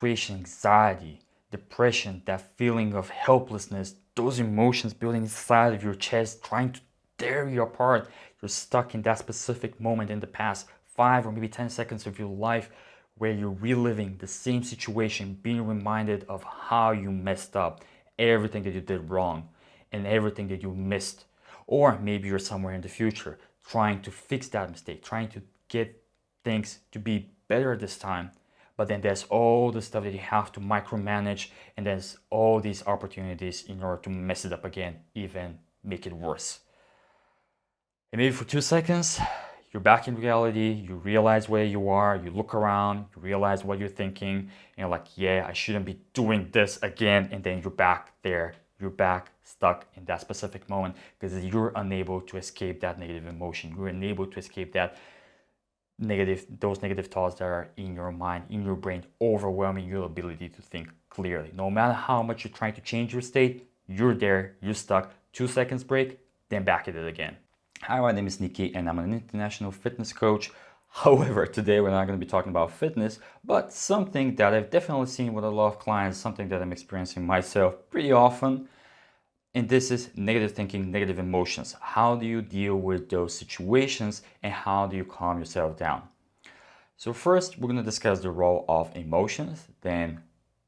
frustration, anxiety, depression, that feeling of helplessness, those emotions building inside of your chest, trying to tear you apart. You're stuck in that specific moment in the past 5 or maybe 10 seconds of your life where you're reliving the same situation, being reminded of how you messed up, everything that you did wrong, and everything that you missed. Or maybe you're somewhere in the future trying to fix that mistake, trying to get things to be better this time. But then there's all the stuff that you have to micromanage, and there's all these opportunities in order to mess it up again, even make it worse. And maybe for 2 seconds, you're back in reality, you realize where you are, you look around, you realize what you're thinking, and you're like, yeah, I shouldn't be doing this again. And then you're back there, you're back stuck in that specific moment because you're unable to escape that negative emotion. You're unable to escape those negative thoughts that are in your mind, in your brain, overwhelming your ability to think clearly. No matter how much you're trying to change your state, you're there, you're stuck. 2 seconds break, then back at it again. Hi, my name is Niki and I'm an international fitness coach. However, today we're not going to be talking about fitness, but something that I've definitely seen with a lot of clients, something that I'm experiencing myself pretty often. And this is negative thinking, negative emotions. How do you deal with those situations and how do you calm yourself down? So first, we're going to discuss the role of emotions, then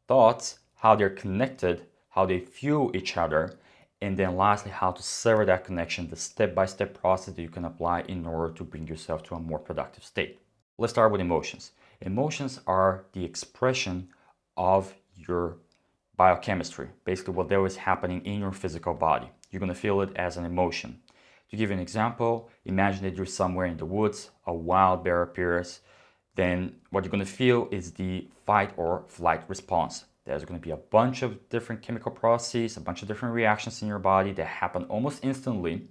thoughts, how they're connected, how they fuel each other, and then lastly, how to sever that connection, the step-by-step process that you can apply in order to bring yourself to a more productive state. Let's start with emotions. Emotions are the expression of your biochemistry, basically whatever is happening in your physical body. You're going to feel it as an emotion. To give you an example, imagine that you're somewhere in the woods, a wild bear appears, then what you're going to feel is the fight or flight response. There's going to be a bunch of different chemical processes, a bunch of different reactions in your body that happen almost instantly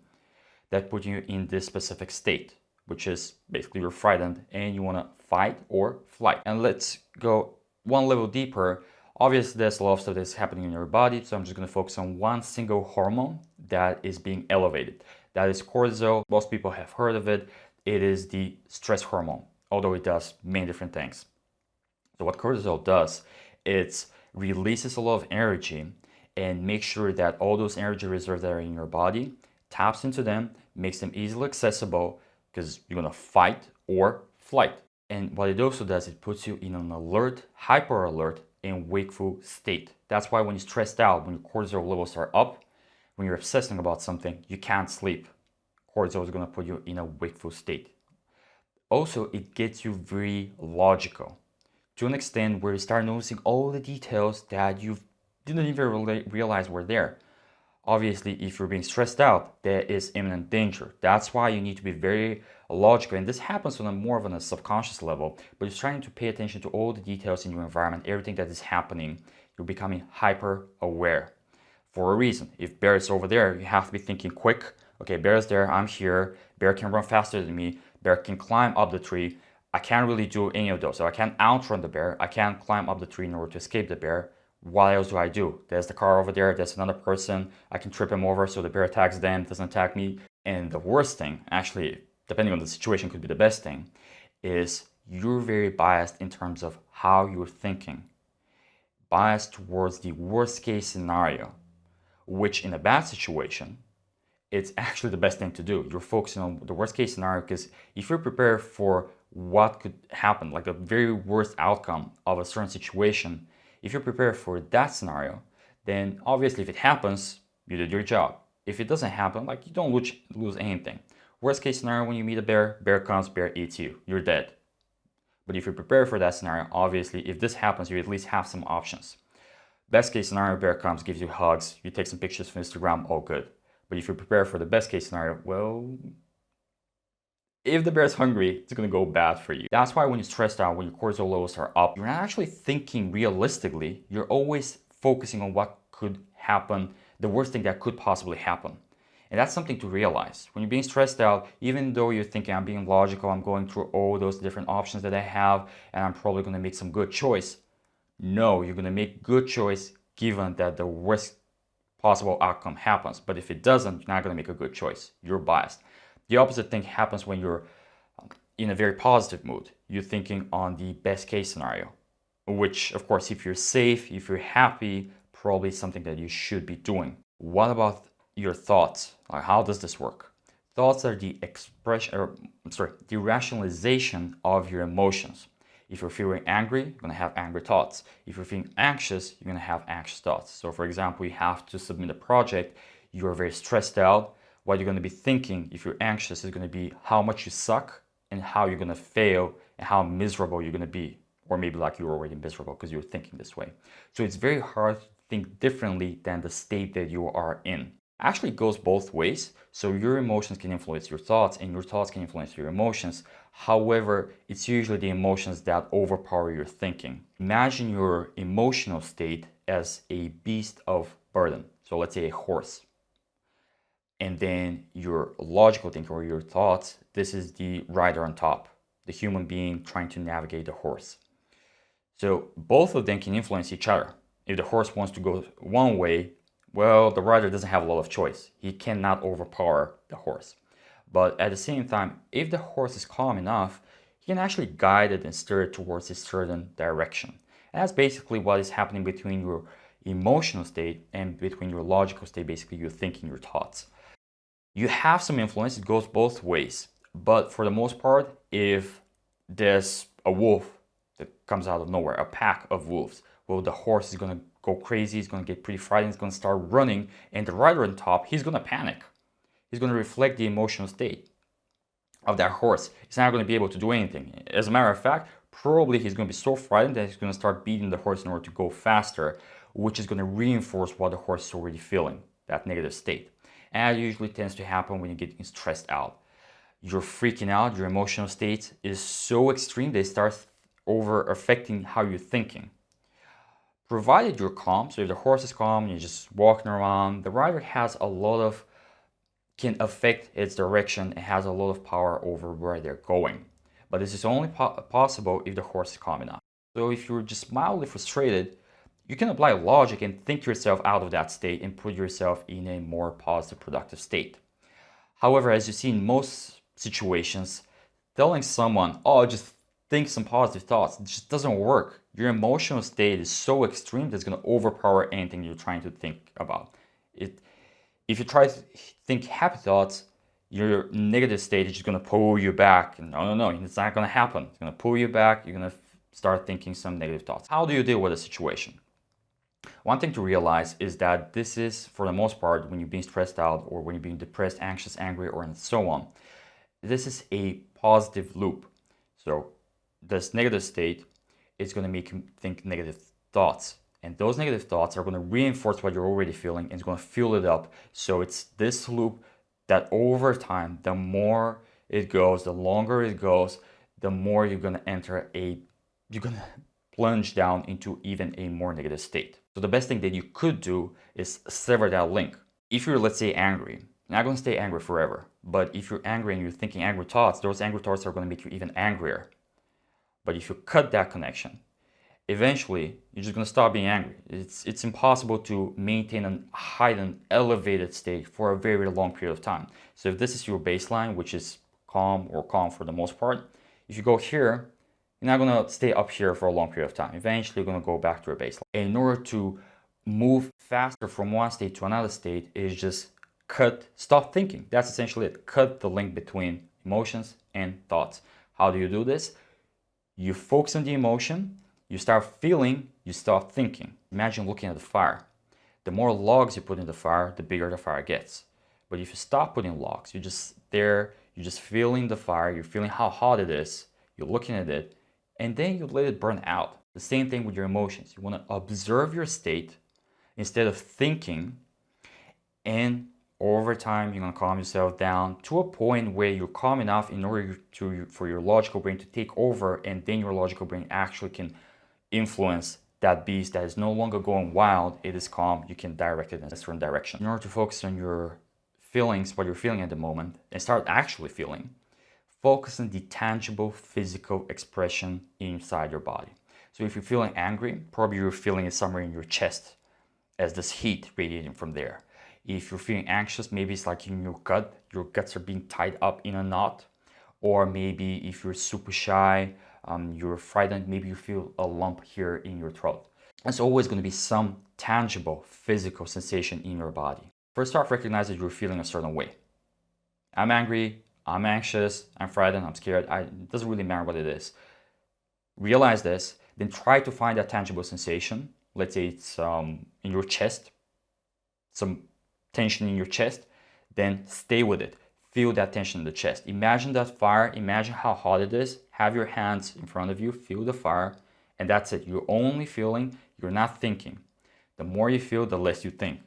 that put you in this specific state, which is basically you're frightened and you want to fight or flight. And let's go one level deeper. Obviously, there's a lot of stuff that's happening in your body, so I'm just going to focus on one single hormone that is being elevated. That is cortisol. Most people have heard of it. It is the stress hormone, although it does many different things. So what cortisol does, it releases a lot of energy and makes sure that all those energy reserves that are in your body taps into them, makes them easily accessible because you're going to fight or flight. And what it also does, it puts you in an alert, hyper alert, and wakeful state. That's why when you're stressed out, when your cortisol levels are up, when you're obsessing about something, you can't sleep. Cortisol is going to put you in a wakeful state. Also, it gets you very logical to an extent where you start noticing all the details that you didn't even realize were there. Obviously, if you're being stressed out, there is imminent danger. That's why you need to be very logical. And this happens on a more of a subconscious level, but you're trying to pay attention to all the details in your environment, everything that is happening. You're becoming hyper aware for a reason. If bear is over there, you have to be thinking quick. Okay, bear is there, I'm here. Bear can run faster than me. Bear can climb up the tree. I can't really do any of those. So I can't outrun the bear. I can't climb up the tree in order to escape the bear. What else do I do? There's the car over there. There's another person. I can trip him over so the bear attacks them, doesn't attack me. And the worst thing, actually, depending on the situation, could be the best thing, is you're very biased in terms of how you're thinking. Biased towards the worst case scenario, which in a bad situation, it's actually the best thing to do. You're focusing on the worst case scenario because if you're prepared for what could happen, like the very worst outcome of a certain situation, if you're prepared for that scenario, then obviously if it happens, you did your job. If it doesn't happen, like you don't lose anything. Worst case scenario, when you meet a bear, bear comes, bear eats you, you're dead. But if you're prepared for that scenario, obviously if this happens, you at least have some options. Best case scenario, bear comes, gives you hugs, you take some pictures for Instagram, all good. But if you're prepared for the best case scenario, well, if the bear is hungry, it's going to go bad for you. That's why when you're stressed out, when your cortisol levels are up, you're not actually thinking realistically. You're always focusing on what could happen, the worst thing that could possibly happen. And that's something to realize. When you're being stressed out, even though you're thinking, I'm being logical, I'm going through all those different options that I have, and I'm probably going to make some good choice. No, you're going to make good choice given that the worst possible outcome happens. But if it doesn't, you're not going to make a good choice. You're biased. The opposite thing happens when you're in a very positive mood. You're thinking on the best case scenario. which of course, if you're safe, if you're happy, probably something that you should be doing. What about your thoughts? Like, how does this work? Thoughts are the the rationalization of your emotions. If you're feeling angry, you're gonna have angry thoughts. If you're feeling anxious, you're gonna have anxious thoughts. So for example, you have to submit a project, you're very stressed out. What you're gonna be thinking if you're anxious is gonna be how much you suck and how you're gonna fail and how miserable you're gonna be. Or maybe like you're already miserable because you're thinking this way. So it's very hard to think differently than the state that you are in. Actually, it goes both ways. So your emotions can influence your thoughts and your thoughts can influence your emotions. However, it's usually the emotions that overpower your thinking. Imagine your emotional state as a beast of burden. So let's say a horse. And then your logical thinking or your thoughts, this is the rider on top, the human being trying to navigate the horse. So both of them can influence each other. If the horse wants to go one way, well, the rider doesn't have a lot of choice. He cannot overpower the horse. But at the same time, if the horse is calm enough, he can actually guide it and steer it towards a certain direction. And that's basically what is happening between your emotional state and between your logical state, basically your thinking, your thoughts. You have some influence, it goes both ways. But for the most part, if there's a wolf that comes out of nowhere, a pack of wolves, well, the horse is gonna go crazy, he's gonna get pretty frightened, he's gonna start running, and the rider on top, he's gonna panic. He's gonna reflect the emotional state of that horse. He's not gonna be able to do anything. As a matter of fact, probably he's gonna be so frightened that he's gonna start beating the horse in order to go faster, which is gonna reinforce what the horse is already feeling, that negative state. And that usually tends to happen when you're getting stressed out. You're freaking out, your emotional state is so extreme that it starts over affecting how you're thinking. Provided you're calm, so if the horse is calm and you're just walking around, the rider can affect its direction and has a lot of power over where they're going. But this is only possible if the horse is calm enough. So if you're just mildly frustrated, you can apply logic and think yourself out of that state and put yourself in a more positive, productive state. However, as you see in most situations, telling someone, oh, just think some positive thoughts, it just doesn't work. Your emotional state is so extreme that it's going to overpower anything you're trying to think about. If you try to think happy thoughts, your negative state is just going to pull you back. No, it's not going to happen. It's going to pull you back. You're going to start thinking some negative thoughts. How do you deal with a situation? One thing to realize is that this is, for the most part, when you're being stressed out or when you're being depressed, anxious, angry, or and so on, this is a positive loop. So this negative state is going to make you think negative thoughts. And those negative thoughts are going to reinforce what you're already feeling and it's going to fuel it up. So it's this loop that over time, the more it goes, the longer it goes, the more you're going to you're going to plunge down into even a more negative state. So the best thing that you could do is sever that link. If you're, let's say, angry, you're not going to stay angry forever. But if you're angry and you're thinking angry thoughts, those angry thoughts are going to make you even angrier. But if you cut that connection, eventually you're just going to stop being angry. It's impossible to maintain a heightened, elevated state for a very, very long period of time. So if this is your baseline, which is calm or calm for the most part, if you go here, you're not going to stay up here for a long period of time. Eventually, you're going to go back to your baseline. And in order to move faster from one state to another state is just stop thinking. That's essentially it. Cut the link between emotions and thoughts. How do you do this? You focus on the emotion, you start feeling, you start thinking. Imagine looking at the fire. The more logs you put in the fire, the bigger the fire gets. But if you stop putting logs, you're just there, you're just feeling the fire, you're feeling how hot it is, you're looking at it, and then you let it burn out. The same thing with your emotions. You want to observe your state instead of thinking, and over time you're going to calm yourself down to a point where you're calm enough in order for your logical brain to take over, and then your logical brain actually can influence that beast that is no longer going wild. It is calm. You can direct it in a certain direction. In order to focus on your feelings, what you're feeling at the moment, and start actually feeling, focus on the tangible physical expression inside your body. So if you're feeling angry, probably you're feeling it somewhere in your chest as this heat radiating from there. If you're feeling anxious, maybe it's like in your guts are being tied up in a knot. Or maybe if you're super shy, you're frightened, maybe you feel a lump here in your throat. There's always going to be some tangible physical sensation in your body. First off, recognize that you're feeling a certain way. I'm angry, I'm anxious, I'm frightened, I'm scared. It doesn't really matter what it is. Realize this, then try to find that tangible sensation. Let's say it's in your chest, some tension in your chest. Then stay with it. Feel that tension in the chest. Imagine that fire. Imagine how hot it is. Have your hands in front of you. Feel the fire. And that's it. You're only feeling. You're not thinking. The more you feel, the less you think.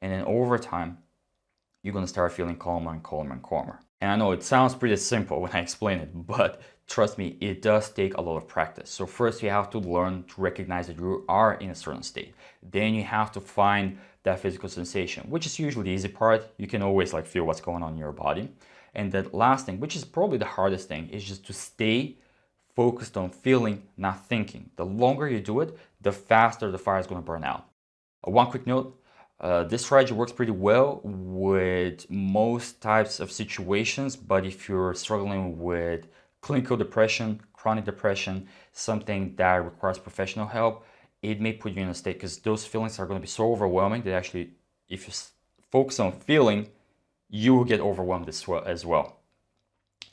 And then over time, you're going to start feeling calmer and calmer and calmer. And I know it sounds pretty simple when I explain it, but trust me, it does take a lot of practice. So first you have to learn to recognize that you are in a certain state. Then you have to find that physical sensation, which is usually the easy part. You can always feel what's going on in your body. And the last thing, which is probably the hardest thing, is just to stay focused on feeling, not thinking. The longer you do it, the faster the fire is going to burn out. One quick note, this strategy works pretty well with most types of situations, but if you're struggling with clinical depression, chronic depression, something that requires professional help, it may put you in a state because those feelings are going to be so overwhelming that actually, if you focus on feeling, you will get overwhelmed as well.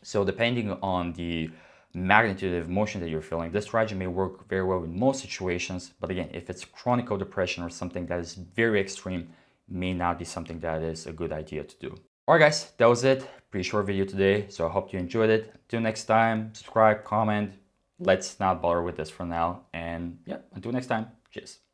So depending on the magnitude of emotion that you're feeling, this strategy may work very well in most situations. But again, if it's chronic depression or something that is very extreme, may not be something that is a good idea to do. Alright guys, that was it. Pretty short video today, so I hope you enjoyed it. Till next time, subscribe, comment. Let's not bother with this for now. And yeah, until next time, cheers.